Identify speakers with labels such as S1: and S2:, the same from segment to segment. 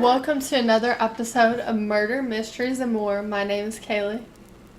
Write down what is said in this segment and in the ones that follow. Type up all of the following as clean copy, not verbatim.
S1: Welcome to another episode of Murder, Mysteries, and More. My name is Kaylee.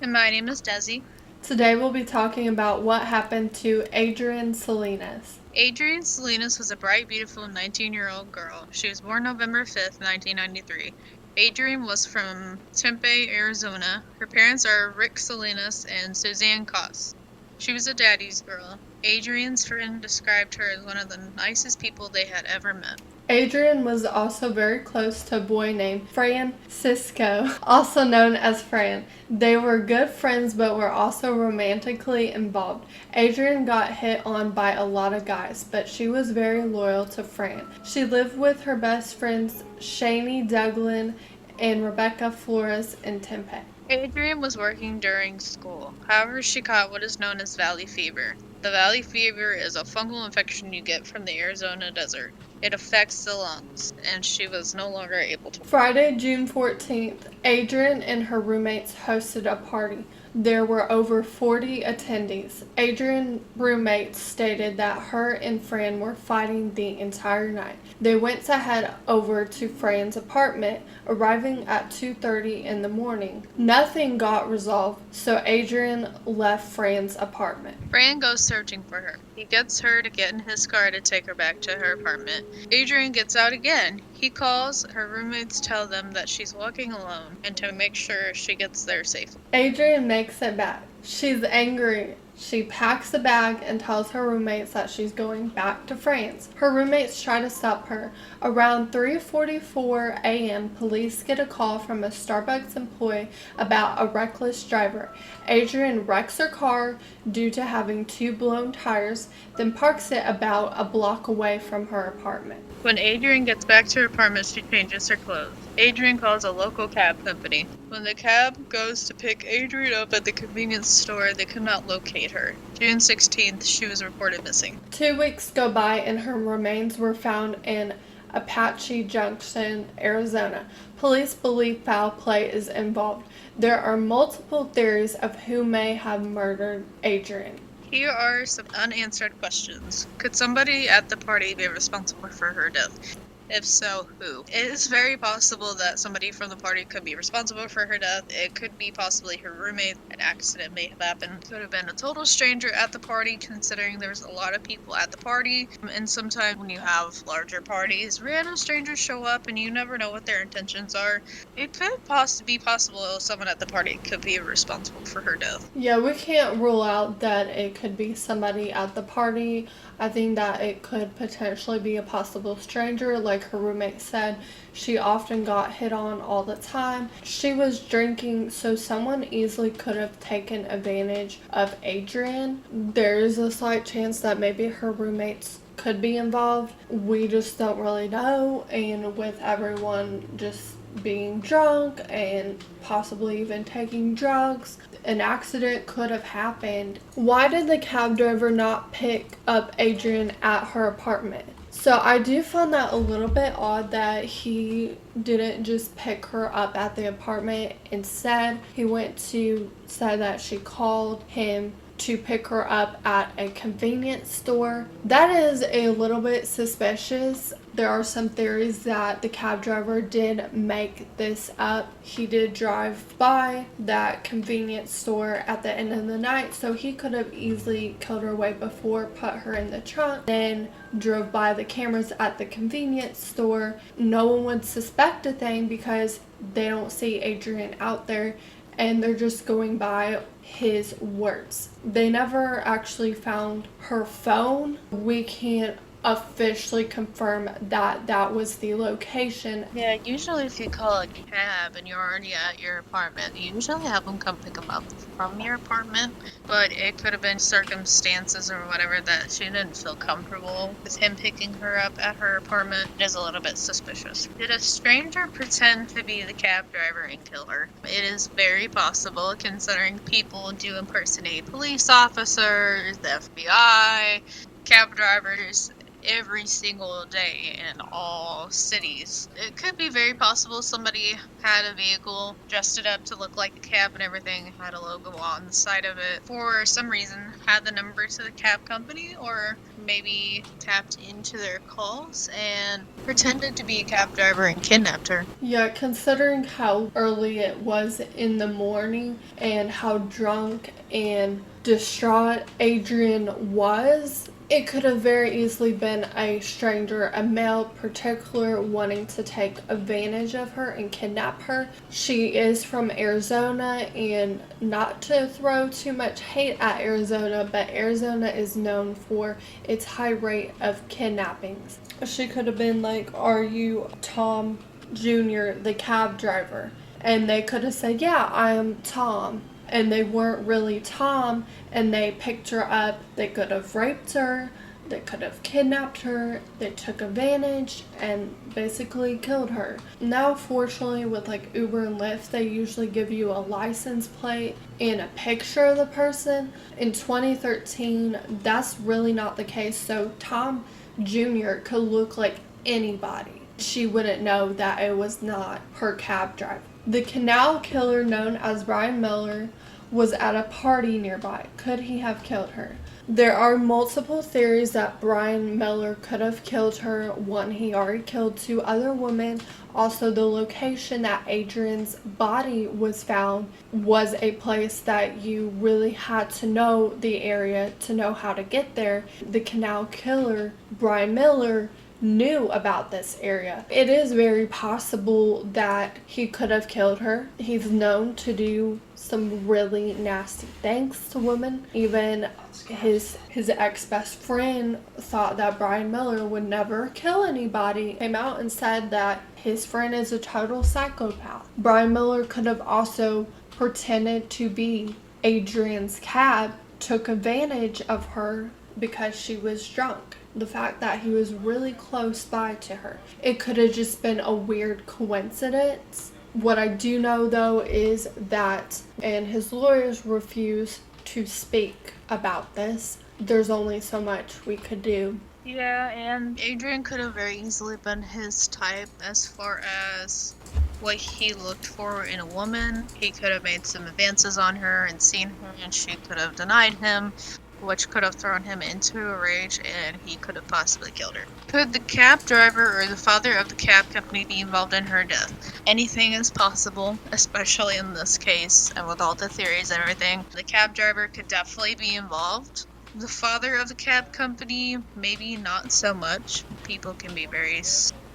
S2: And my name is Desi.
S1: Today we'll be talking about what happened to Adrienne Salinas.
S2: Adrienne Salinas was a bright, beautiful 19-year-old girl. She was born November 5th, 1993. Adrienne was from Tempe, Arizona. Her parents are Rick Salinas and Suzanne Coss. She was a daddy's girl. Adrienne's friend described her as one of the nicest people they had ever met.
S1: Adrienne was also very close to a boy named Fransisco, also known as Fran. They were good friends but were also romantically involved. Adrienne got hit on by a lot of guys, but she was very loyal to Fran. She lived with her best friends Shani Douglin and Rebecca Flores in Tempe.
S2: Adrienne was working during school. However, she caught what is known as valley fever. The valley fever is a fungal infection you get from the Arizona desert. It affects the lungs, and she was no longer able to.
S1: Friday, June 14th, Adrienne and her roommates hosted a party. There were over 40 attendees. Adrienne's roommates stated that her and Fran were fighting the entire night. They went to head over to Fran's apartment, arriving at 2:30 in the morning. Nothing got resolved, so Adrienne left Fran's apartment.
S2: Fran goes searching for her. He gets her to get in his car to take her back to her apartment. Adrienne gets out again. He calls. Her roommates tell them that she's walking alone and to make sure she gets there safely.
S1: Adrienne makes it back. She's angry. She packs a bag and tells her roommates that she's going back to France. Her roommates try to stop her. Around 3:44 a.m., police get a call from a Starbucks employee about a reckless driver. Adrienne wrecks her car due to having two blown tires, then parks it about a block away from her apartment.
S2: When Adrienne gets back to her apartment, she changes her clothes. Adrienne calls a local cab company. When the cab goes to pick Adrienne up at the convenience store, they could not locate her. June 16th, she was reported missing.
S1: 2 weeks go by and her remains were found in Apache Junction, Arizona. Police believe foul play is involved. There are multiple theories of who may have murdered Adrienne.
S2: Here are some unanswered questions. Could somebody at the party be responsible for her death? If so, who? It is very possible that somebody from the party could be responsible for her death. It could be possibly her roommate. An accident may have happened. Could have been a total stranger at the party, considering there's a lot of people at the party. And sometimes when you have larger parties, random strangers show up and you never know what their intentions are. It could be possible someone at the party could be responsible for her death.
S1: Yeah, we can't rule out that it could be somebody at the party. I think that it could potentially be a possible stranger. Like her roommate said, she often got hit on all the time. She was drinking, so someone easily could have taken advantage of Adrienne. There is a slight chance that maybe her roommates could be involved. We just don't really know, and with everyone just being drunk and possibly even taking drugs, an accident could have happened. Why did the cab driver not pick up Adrienne at her apartment? So I do find that a little bit odd that he didn't just pick her up at the apartment. Instead, he went to say that she called him to pick her up at a convenience store. That is a little bit suspicious. There are some theories that the cab driver did make this up. He did drive by that convenience store at the end of the night, so he could have easily killed her way before, put her in the trunk, then drove by the cameras at the convenience store. No one would suspect a thing because they don't see Adrienne out there, and they're just going by his words. They never actually found her phone. We can't officially confirm that that was the location.
S2: Yeah, usually if you call a cab and you're already at your apartment, you usually have them come pick them up from your apartment, but it could have been circumstances or whatever that she didn't feel comfortable with him picking her up at her apartment. It is a little bit suspicious. Did a stranger pretend to be the cab driver and kill her? It is very possible, considering people do impersonate police officers, the FBI, cab drivers every single day in all cities. It could be very possible somebody had a vehicle, dressed it up to look like a cab and everything, had a logo on the side of it, for some reason had the number to the cab company, or maybe tapped into their calls and pretended to be a cab driver and kidnapped her.
S1: Yeah, considering how early it was in the morning and how drunk and distraught Adrienne was, it could have very easily been a stranger, a male particular, wanting to take advantage of her and kidnap her. She is from Arizona, and not to throw too much hate at Arizona, but Arizona is known for its high rate of kidnappings. She could have been like, "Are you Tom Jr., the cab driver?" And they could have said, "Yeah, I am Tom." And they weren't really Tom, and they picked her up. They could have raped her, they could have kidnapped her, they took advantage and basically killed her. Now, fortunately, with like Uber and Lyft, they usually give you a license plate and a picture of the person. In 2013, that's really not the case, so Tom Jr. could look like anybody. She wouldn't know that it was not her cab driver. The canal killer, known as Brian Miller, was at a party nearby. Could he have killed her? There are multiple theories that Brian Miller could have killed her. One, he already killed 2 other women. Also, the location that Adrienne's body was found was a place that you really had to know the area to know how to get there. The canal killer, Brian Miller, knew about this area. It is very possible that he could have killed her. He's known to do some really nasty things to women. Even his ex-best friend thought that Brian Miller would never kill anybody. Came out and said that his friend is a total psychopath. Brian Miller could have also pretended to be Adrienne's cab, took advantage of her because she was drunk. The fact that he was really close by to her. It could have just been a weird coincidence. What I do know though is that, and his lawyers refuse to speak about this, there's only so much we could do.
S2: Yeah, and Adrienne could have very easily been his type as far as what he looked for in a woman. He could have made some advances on her and seen her, and she could have denied him, which could have thrown him into a rage, and he could have possibly killed her. Could the cab driver or the father of the cab company be involved in her death? Anything is possible, especially in this case, and with all the theories and everything. The cab driver could definitely be involved. The father of the cab company, maybe not so much. People can be very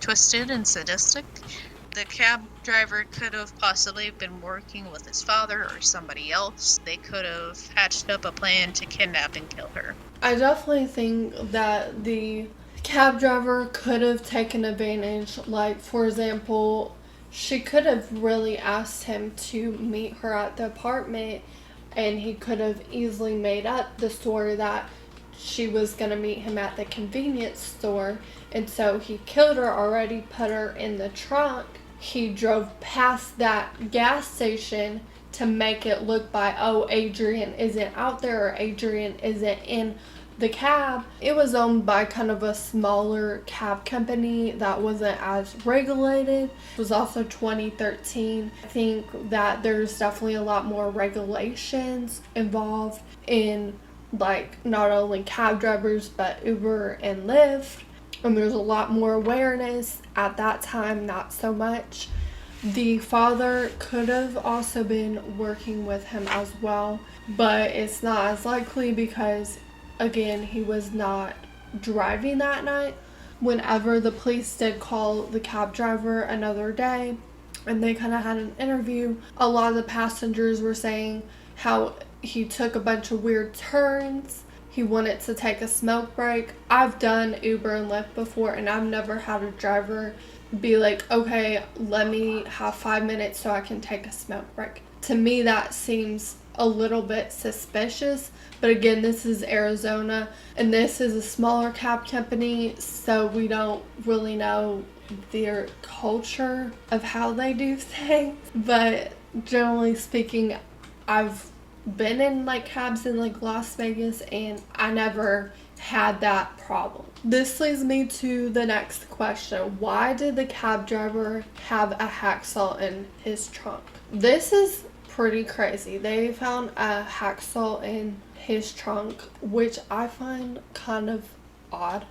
S2: twisted and sadistic. The cab driver could have possibly been working with his father or somebody else. They could have hatched up a plan to kidnap and kill her.
S1: I definitely think that the cab driver could have taken advantage. Like, for example, she could have really asked him to meet her at the apartment, and he could have easily made up the story that she was going to meet him at the convenience store, and so he killed her already, put her in the trunk. He drove past that gas station to make it look by, oh, Adrienne isn't out there, or Adrienne isn't in the cab. It was owned by kind of a smaller cab company that wasn't as regulated. It was also 2013. I think that there's definitely a lot more regulations involved in, like, not only cab drivers but Uber and Lyft. And there's a lot more awareness. At that time, not so much. The father could have also been working with him as well, but it's not as likely because, again, he was not driving that night. Whenever the police did call the cab driver another day and they kind of had an interview, a lot of the passengers were saying how he took a bunch of weird turns. He wanted to take a smoke break. I've done Uber and Lyft before, and I've never had a driver be like, okay, let me have 5 minutes so I can take a smoke break. To me, that seems a little bit suspicious. But again, this is Arizona, and this is a smaller cab company, so we don't really know their culture of how they do things. But generally speaking, I've been in like cabs in like Las Vegas, and I never had that problem. This leads me to the next question. Why did the cab driver have a hacksaw in his trunk? This is pretty crazy. They found a hacksaw in his trunk, which I find kind of odd.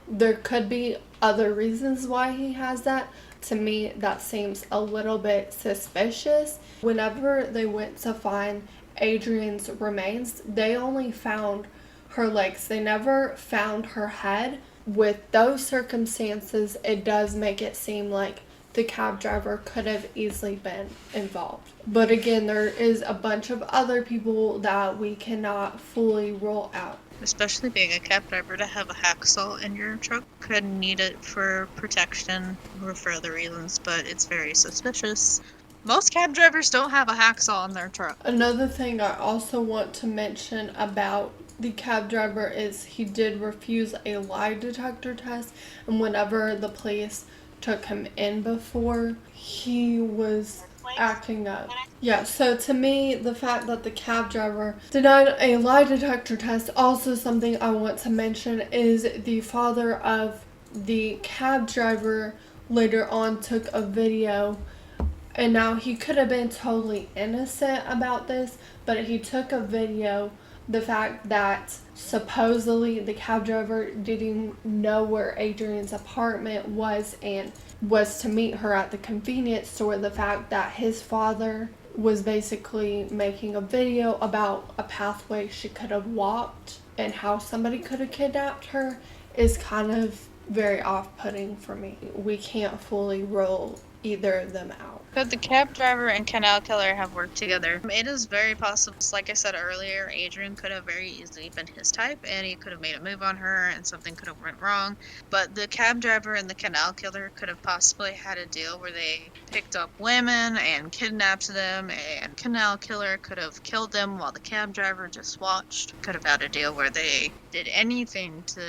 S1: There could be other reasons why he has that. To me, that seems a little bit suspicious. Whenever they went to find Adrienne's remains, they only found her legs. They never found her head. With those circumstances, it does make it seem like the cab driver could have easily been involved. But again, there is a bunch of other people that we cannot fully rule out.
S2: Especially being a cab driver, to have a hacksaw in your truck. Could need it for protection or for other reasons, but it's very suspicious. Most cab drivers don't have a hacksaw in their truck.
S1: Another thing I also want to mention about the cab driver is he did refuse a lie detector test, and whenever the police took him in before, he was acting up. Yeah, so to me, the fact that the cab driver denied a lie detector test, also something I want to mention is the father of the cab driver later on took a video, and now he could have been totally innocent about this, but he took a video. The fact that supposedly the cab driver didn't know where Adrienne's apartment was and was to meet her at the convenience store. The fact that his father was basically making a video about a pathway she could have walked and how somebody could have kidnapped her is kind of very off-putting for me. We can't fully rule either of them out.
S2: Could the cab driver and canal killer have worked together? It is very possible. Like I said earlier, Adrienne could have very easily been his type, and he could have made a move on her, and something could have went wrong. But the cab driver and the canal killer could have possibly had a deal where they picked up women and kidnapped them, and canal killer could have killed them while the cab driver just watched. Could have had a deal where they did anything to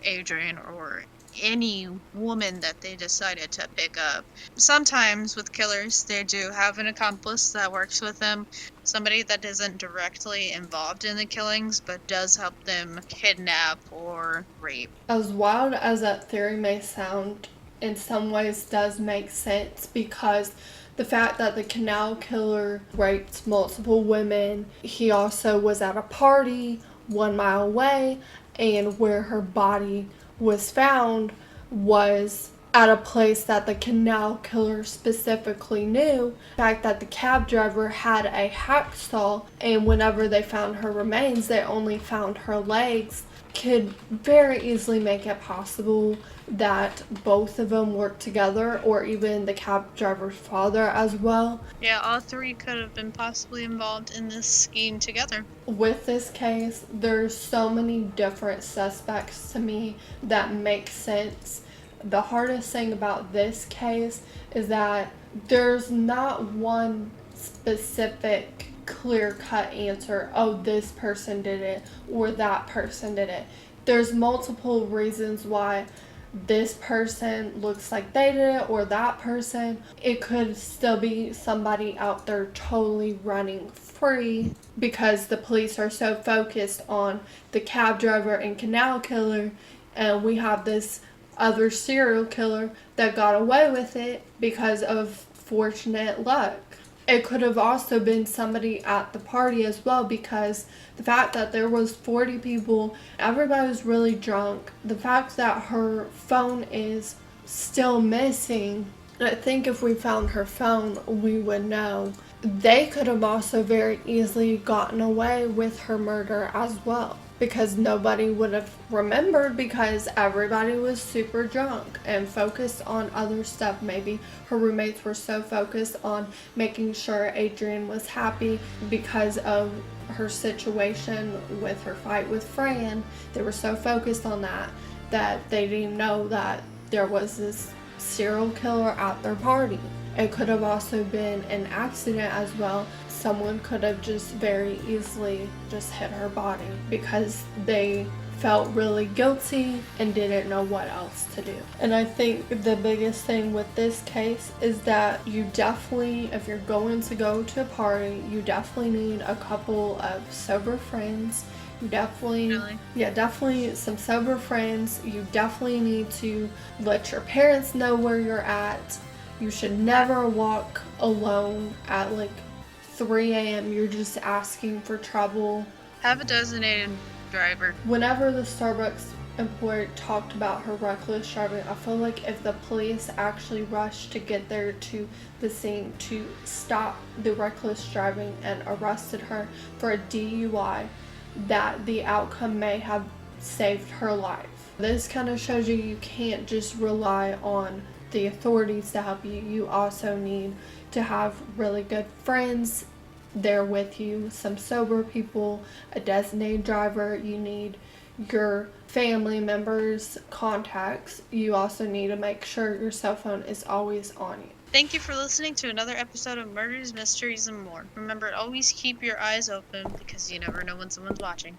S2: Adrienne or any woman that they decided to pick up. Sometimes with killers, they do have an accomplice that works with them, somebody that isn't directly involved in the killings but does help them kidnap or rape.
S1: As wild as that theory may sound, in some ways does make sense, because the fact that the canal killer raped multiple women, he also was at a party 1 mile away, and where her body was found was at a place that the canal killer specifically knew. The fact that the cab driver had a hacksaw, and whenever they found her remains, they only found her legs, could very easily make it possible that both of them worked together, or even the cab driver's father as well.
S2: Yeah, all three could have been possibly involved in this scheme together.
S1: With this case, there's so many different suspects to me that make sense. The hardest thing about this case is that there's not one specific clear-cut answer, oh, this person did it or that person did it. There's multiple reasons why this person looks like they did it or that person. It could still be somebody out there totally running free because the police are so focused on the cab driver and canal killer, and we have this other serial killer that got away with it because of fortunate luck. It could have also been somebody at the party as well, because the fact that there was 40 people, everybody was really drunk. The fact that her phone is still missing, I think if we found her phone, we would know. They could have also very easily gotten away with her murder as well, because nobody would have remembered, because everybody was super drunk and focused on other stuff. Maybe her roommates were so focused on making sure Adrienne was happy because of her situation with her fight with Fran. They were so focused on that they didn't know that there was this serial killer at their party. It could have also been an accident as well. Someone could have just very easily just hit her body because they felt really guilty and didn't know what else to do. And I think the biggest thing with this case is that you definitely, if you're going to go to a party, you definitely need a couple of sober friends. You definitely, definitely some sober friends. You definitely need to let your parents know where you're at. You should never walk alone at like 3 a.m. You're just asking for trouble.
S2: Have a designated driver.
S1: Whenever the Starbucks employer talked about her reckless driving. I feel like if the police actually rushed to get there to the scene to stop the reckless driving and arrested her for a DUI, that the outcome may have saved her life. This kind of shows you can't just rely on the authorities to help you. You also need to have really good friends there with you, some sober people, a designated driver. You need your family members' contacts. You also need to make sure your cell phone is always on you.
S2: Thank you for listening to another episode of Murders, Mysteries, and More. Remember, always keep your eyes open because you never know when someone's watching.